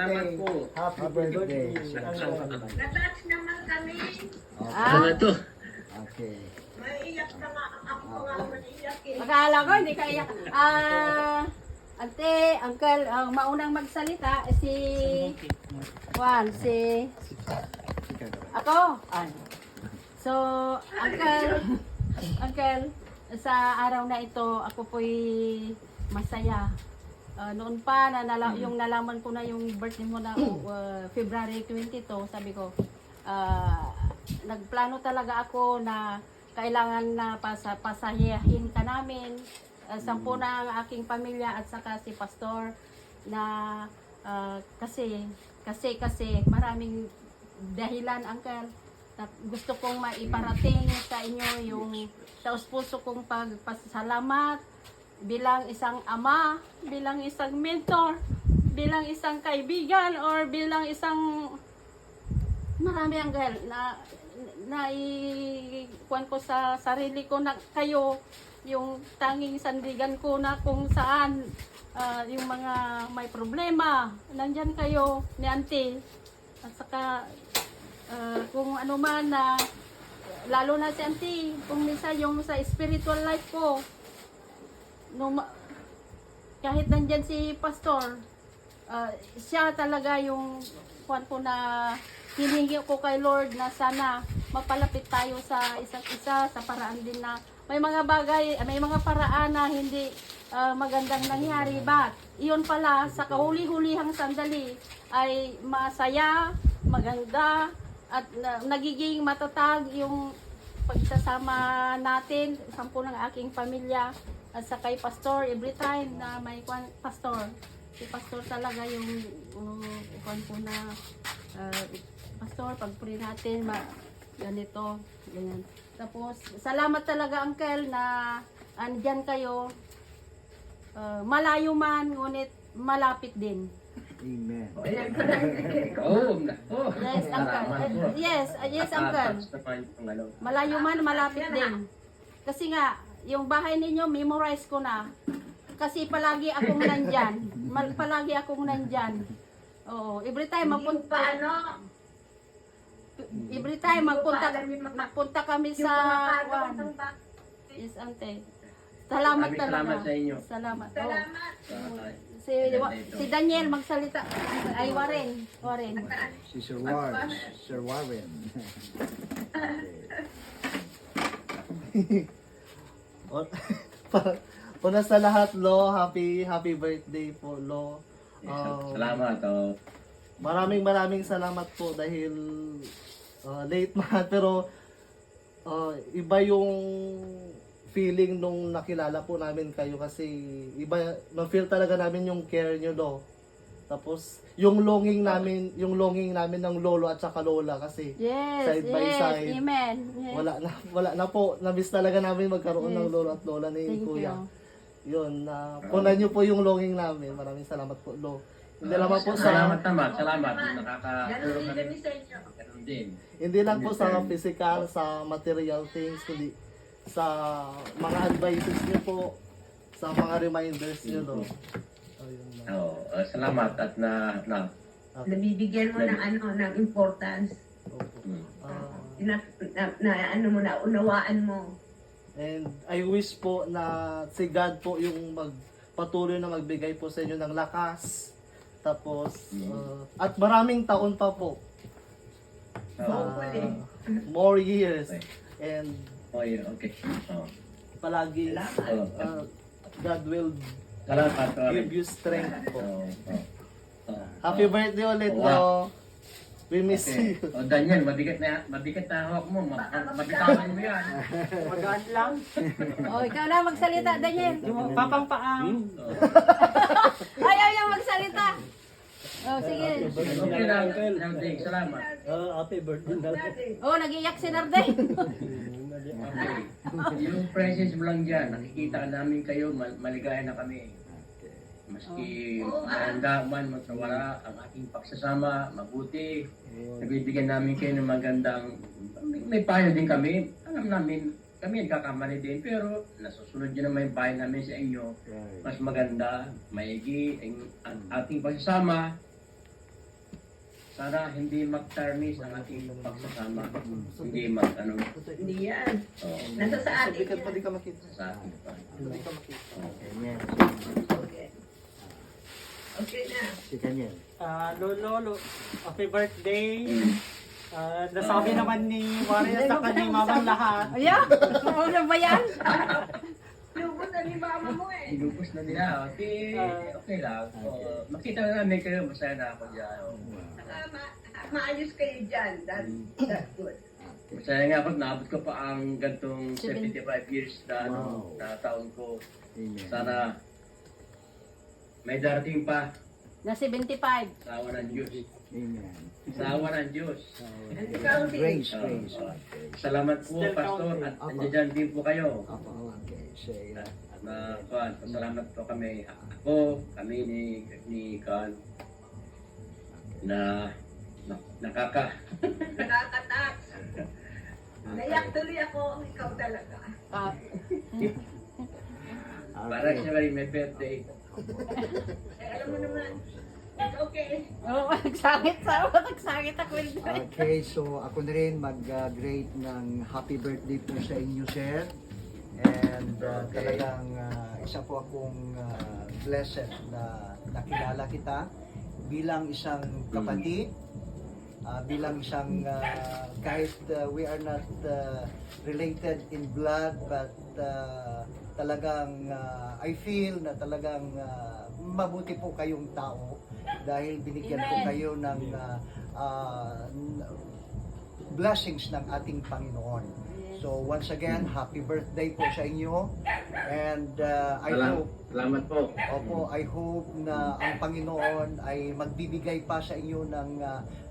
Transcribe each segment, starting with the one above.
Salamat po. Happy birthday. Natouch naman kami. Ano to? Okay. Maiiyak na nga. Ako nga maiiyak eh. Akala ko hindi ka iyak. Ante, uncle, ang maunang magsalita si Juan, si ako. So, uncle, sa araw na ito, ako po'y masaya. Noon pa, yung nalaman ko na yung birthday mo na February 22, sabi ko, nagplano talaga ako na kailangan na pasayahin ka namin. 10 na ang aking pamilya at saka si pastor na kasi maraming dahilan, uncle. Gusto kong maiparating sa inyo yung taos-puso kong pagpasalamat bilang isang ama, bilang isang mentor, bilang isang kaibigan, or bilang isang marami, uncle, na ikuan ko sa sarili ko na kayo yung tanging sandigan ko na kung saan yung mga may problema, nandyan kayo ni auntie. At saka kung ano man na lalo na si auntie, kung minsan yung sa spiritual life ko, kahit nandyan si pastor, siya talaga yung kuwan ko na hiningi ko kay Lord na sana mapalapit tayo sa isa't isa sa paraan din na may mga bagay, may mga paraan na hindi magandang nangyari, but iyon pala sa kahuli-hulihang sandali ay masaya, maganda, at nagiging matatag yung pagsasama natin, 10 ng aking pamilya, at sa kay pastor, every time na may pastor, si pastor talaga yung kwan ko na pastor, pag-pray natin, ganito, ganyan. Tapos, salamat talaga, uncle, na andyan kayo. Malayo man, ngunit malapit din. Amen. Yes, uncle. Yes, uncle. Malayo man, malapit din. Kasi nga, yung bahay ninyo, memorize ko na. Kasi palagi akong nandyan. Palagi akong nandyan. Oo, every time mapunta. Every time magpunta kami sa Yes, ante. Salamat talaga. Salamat sa inyo. Salamat. Salamat. Si Daniel magsalita. Ay, Warren. Si Sir Warren. Sir Warren. Una sa lahat, Lo, happy birthday po, Lo. Salamat. Maraming salamat po dahil late man, pero iba yung feeling nung nakilala po namin kayo kasi iba, ma-feel talaga namin yung care nyo, Lo. Tapos yung longing namin ng lolo at saka lola kasi side by side. Amen. Yes. Wala na po. Na-miss talaga namin magkaroon ng lolo at lola ni Thank Kuya. you. Yun, punan nyo po yung longing namin. Maraming salamat po, Lo. Hindi lang po Salamat naman. Salamat. Nakakatulong Ganun din kami sa inyo. Ganun din. hindi lang po sa physical, sa material things, kundi sa mga advices niyo po, sa mga reminders niyo, Lo. Ayun na. Salamat at Nabibigyan mo ng importance. Opo. Unawaan mo. And I wish po na si God po yung patuloy na magbigay po sa inyo ng lakas. Tapos, at maraming taon pa po. More years. And okay. palagi God will Salamat. give you strength po. Happy birthday ulit, Lo. We miss you. Daniel, mabigat na hawak mo. Mabitawan mo yan. Magaan lang. Ikaw na magsalita, Daniel. Yung papang-paang. Ayaw niya magsalita. Sige. Okay lang. Salamat. Happy birthday na lang. Nag-iyak si Narday. Yung presence mo lang dyan, nakikita namin kayo, maligaya na kami. Maski maganda man, magkawala, ang ating pagsasama, mabuti. Nagbibigyan namin kayo ng magandang, may payo din kami. Alam namin, kami nagkakamali din, pero nasusunod nyo naman yung payo namin sa inyo. Mas maganda, maigi, ang ating pagsasama. Para hindi mag-tarnish ang ating pagsasama. Hindi Hindi yan. oh, Nasa sa atin Sabi ka pa yan. di ka makita. sa ating pa. Hindi ka makita. Amen. Okay. Okay na. Si Daniel. Lolo, happy birthday. Nasabi naman ni Maria sa kanyang mamang lahat. Ayan, ano ba yan? Lubos na ni mama mo eh. Inubos na nila. Okay lang. Makita na namin kayo. Masaya na ako dyan. Saka maayos kayo dyan. That's good. Masaya nga ako. Naabot ko pa ang gantong 75 years na, Wow. na taon ko. Amen. Sana may darating pa Na 75. sa awa ng Diyos. Amen. Sa awa ng Diyos. And ikaw din. Grace, Oh, grace. oh. Salamat po, Still Pastor. counting. At nandiyan din po kayo. Apo, okay. Say, Na kuan, salamat po kami. Ako, kami ni Kan na Nakakatak. Naiyak tuloy ako. Ikaw talaga. Ah, para siya rin may birthday. Alam mo naman. It's okay. oh, nagsakit ako. Okay, so ako na rin mag-great ng happy birthday po sa inyo, sir. And talagang isa po akong blessed na nakilala kita bilang isang kapatid, bilang isang kahit we are not related in blood, but talagang I feel na talagang mabuti po kayong tao dahil binigyan po Amen. kayo ng blessings ng ating Panginoon. So once again, happy birthday po sa inyo. And I hope, Salamat po. opo, I hope na ang Panginoon ay magbibigay pa sa inyo ng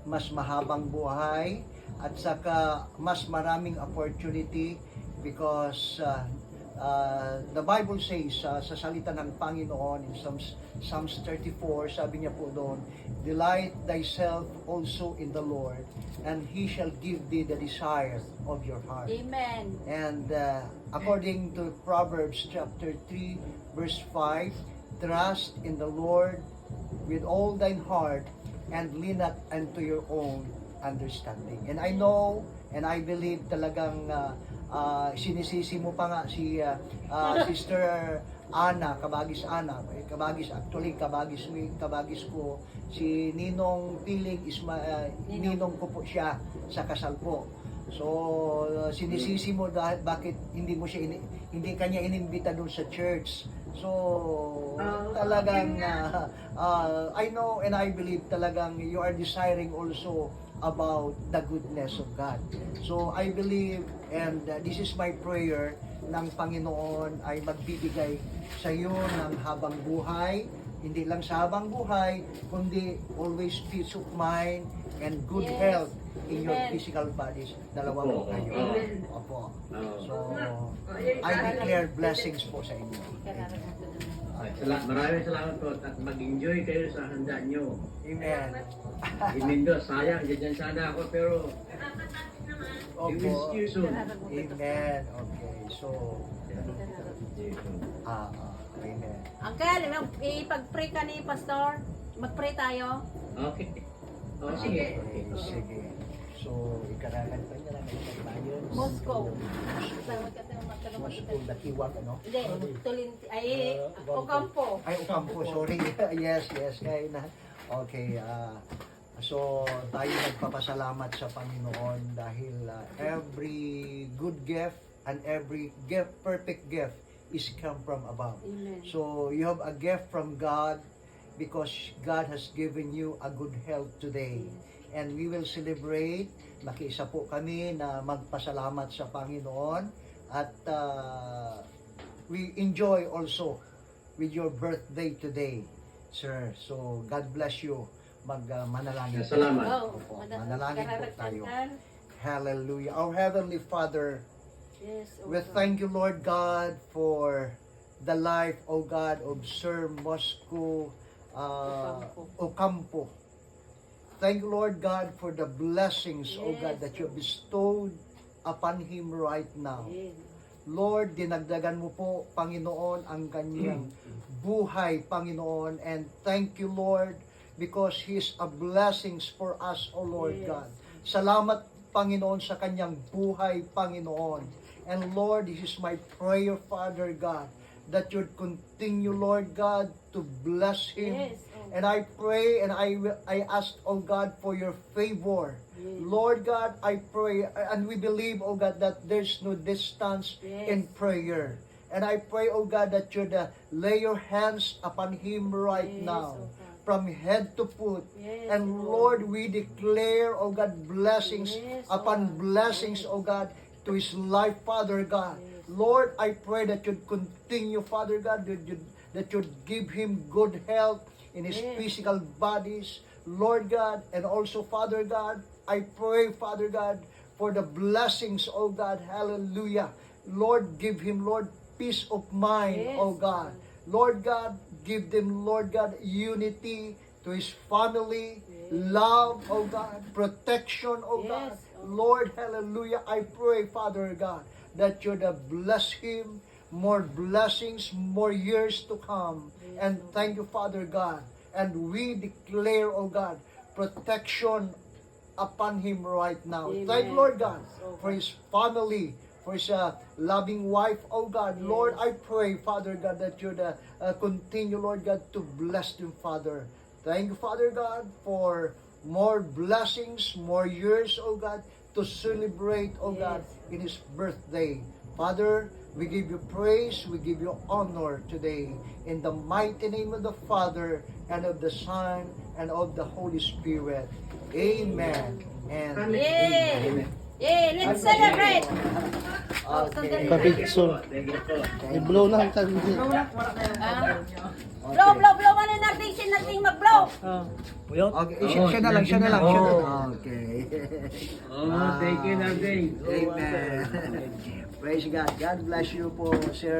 mas mahabang buhay at saka mas maraming opportunity because the Bible says sa salita ng Panginoon in Psalms 34, sabi niya po doon, delight thyself also in the Lord, and He shall give thee the desires of your heart. Amen. And according to Proverbs chapter 3, verse 5, trust in the Lord with all thine heart, and lean not unto your own understanding. And I know, and I believe talagang sinisisi mo pa nga si Sister Ana, Kabagis Ana, Kabagis actually Kabagis ko, si Ninong Piling Ninong ko po siya sa kasal po. So sinisisi mo dahil bakit hindi mo siya hindi kanya inimbita doon sa church. So talagang I know and I believe talagang you are desiring also about the goodness of God. So I believe and this is my prayer ng Panginoon ay magbibigay sa iyo ng habang buhay, hindi lang sa habang buhay, kundi always peace of mind and good Yes. health in your Amen. physical bodies. Dalawa po kayo. Amen. Opo. Oh. So, I declare blessings po sa inyo. Maraming salamat po at mag-enjoy kayo sa handa nyo. Amen. Imindo, sayang, ganyan sana ako pero we will Opo. see you soon. Amen. Okay. So, amen. Uncle, ipag-pray ka ni Pastor. Mag-pray tayo. Okay. Oh, sige. Okay, sige. So, ikaralan pa niya lang ang tayo. Moscow. Moscow, Dakiwag, ano? Hindi, Tulinti. Ay, Ocampo. Ay, Ocampo, sorry. yes, kaya na. Okay, so tayo nagpapasalamat sa Panginoon dahil every good gift and every gift, perfect gift is come from above. Amen. So you have a gift from God because God has given you a good health today. And we will celebrate. Makiisa po kami na magpasalamat sa Panginoon at we enjoy also with your birthday today, sir. So God bless you. Manalangin. Salamat. Oh, Manalangin po tayo. kararagdagan. Hallelujah. Our Heavenly Father, Yes, we thank you, Lord God, for the life, O God, of Sir Moscow Ocampo. Thank you, Lord God, for the blessings, O God, that you have bestowed upon him right now. Lord, dinagdagan mo po, Panginoon, ang kanyang buhay, Panginoon. And thank you, Lord, because He is a blessings for us, O Lord Yes. God. Salamat, Panginoon, sa kanyang buhay, Panginoon. And Lord, this is my prayer, Father God, that you'd continue, Lord God, to bless him. Yes, oh. And I pray and I ask, oh God, for your favor. Yes. Lord God, I pray, and we believe, oh God, that there's no distance Yes. in prayer. And I pray, oh God, that you'd lay your hands upon him right Yes, now, oh God. from head to foot. Yes, And Lord, we declare, oh God, blessings Yes, upon oh God. blessings, Yes. oh God, to his life, Father God. Yes. Lord, I pray that you'd continue, Father God, that you'd give him good health in his Yes. physical bodies, Lord God, and also, Father God, I pray, Father God, for the blessings, oh God, hallelujah. Lord, give him, Lord, peace of mind, Yes, oh God. Lord God, give them, Lord God, unity to his family, love, oh God, protection, oh God. Yes, oh. Lord, hallelujah, I pray, Father God, that you'd bless him, more blessings, more years to come. And thank you, Father God. And we declare, oh God, protection upon him right now. Amen. Thank you, Lord God, Oh, for his family, for his loving wife, oh God. Yes. Lord, I pray, Father God, that you'd continue, Lord God, to bless them, Father. Thank you, Father God, for more blessings, more years, oh God, to celebrate, oh God, Yes. in his birthday. Father, we give you praise, we give you honor today. In the mighty name of the Father, and of the Son, and of the Holy Spirit. Amen. And Yay! amen. Yay! Let's celebrate! Oh, Okay. Kapitso. I-blow na ang kandil. Blow, blow, blow! Ano natin? Sin natin mag-blow! Okay, siya na lang, siya na lang. Okay. Oh, thank you, Narding. Amen. Praise God. God bless you po, sir.